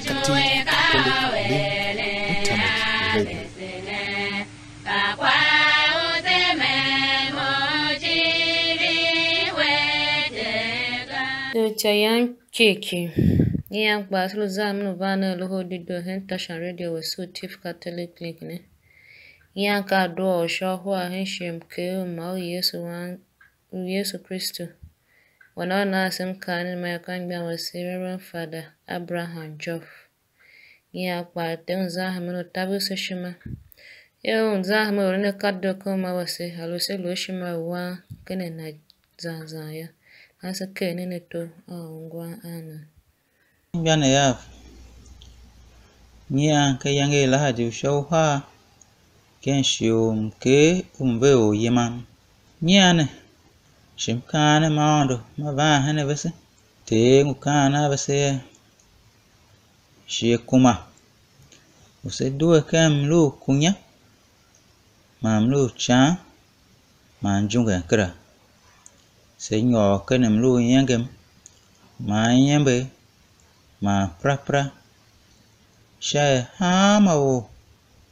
Catholic Link Internet Radio. Chayan Kiki. Yang Basel Zam Vana Loho did the Hentashan Radio was so Chief Catholic Link. Yang Kado Shahua Henshim Keo Mao Yesu Christo. When all Nasim Khan in my Kangban was Reverend Father Abraham Joff. Yang Baton Zahamino Tabu Seshima. Yo Zahamo in a Kado Koma was a Halose Loshima wa Kenena Zazaya. As a cane in it to Anna. Yana ya Nya Kayange Lahaju show ha Kenshum Ke Umbeo Yeman Nyane Shimkane Mondo Mava Hanevese Te Mukana Vese Shekuma Use do a cam lu kunya Mam lu cha Manjunga Kra Senor Kenem lu yangem Ma yambe Ma prapra Shai hama wo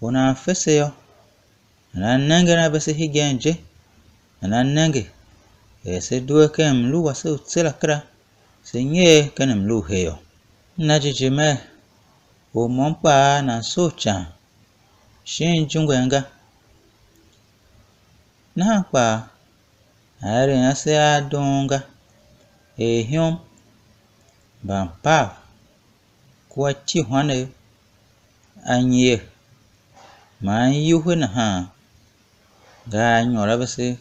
Wona fese yo Nanange na bese higanje Nanange Ese duwe kem lu wase utsela kra Senye kenem lu heyo Najijime O mompa na socha Shin jungwenga Na kwa Ari nase adonga Hyom Bampa Kwa chihwane Anye Ma yuhe na ha Ga nyora bese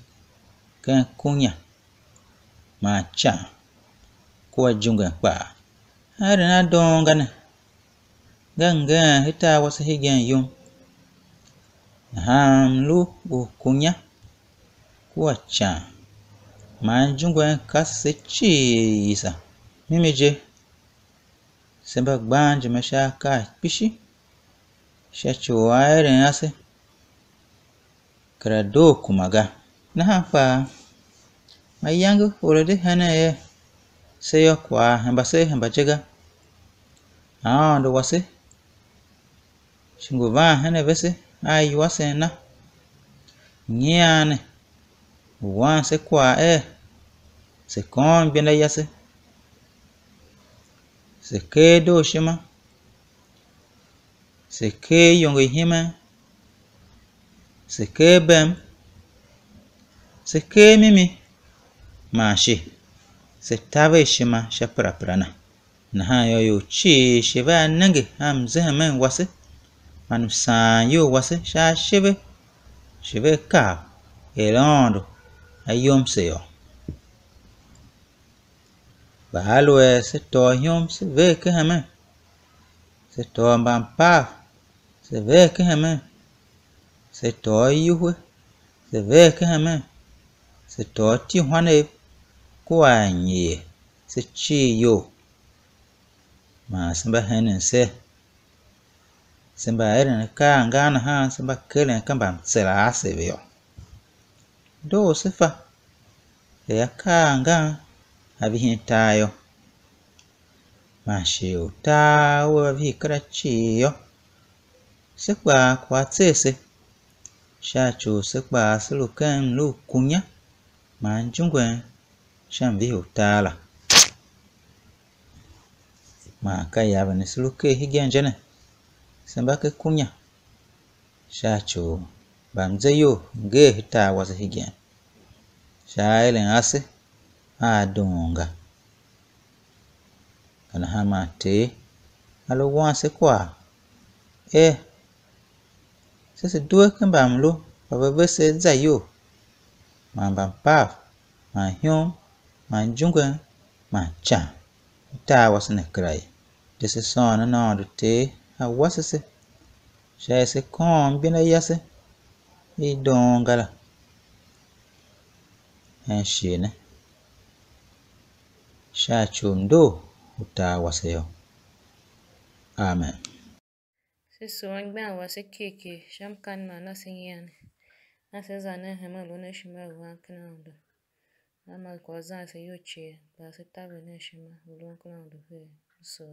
Ken kunya Ma cha Kwa junga kwa Ari na donga ne Ganga hita wasa higen yum Hamlu kunya Kwa cha Ma junga kase chisa Mimije Semba gbanji mesha ka pishi Shachu waere ase Krado kumaga Na hapa Mayangu urede hana ye Seyo kwa hemba chega Ando wase Shinguva hana vese Ayi wase na Nyane Wanse kwa Se kon bienda yase Se ke do shima Se ke yonge hima Se ke bem Se ke mimi Mashi Se tave shima shapra prana Na ha yo chi shiva nange hamze hamen wase Manu san yo wase sha shive Shive ka Elondo Ayom seyo Bahalwe se to hyom se veke hamen Se to mbampa Se veke hamen Se to yuhwe Se veke hamen Se to tihwane Kwa nye Se chi yo Ma semba henen se Semba eren ka angana ha Semba kelen kambam sela ase vyo Do sefa Ya ka angana Avihin tayo Mashi utawo avikra chiyo Sekwa kwa tsese Shachu sekwa seluken lu kunya Manjungwen Shambi utala Maka yavane seluke higenjene Sembake kunya Shachu Bamzeyo Nge hita wasa higen Shaile ase Adonga Kana hama te Alo wanse kwa Sese duwe kemba mlo Bababese zayo Mambam paf Ma hyom Ma njungwe Ma cha Ita wasane krai Dese sona na ondo te Ha wasese Shaise kon bina yase Idonga la Henshine Shachumdo Uta waseyo Amen Siso Angban was a kiki, Shamkan nothing yan. As I know him alone, Shima Wankanando. I'm a cause I say you cheer, but a tavern, Shima, who don't come out of here. So.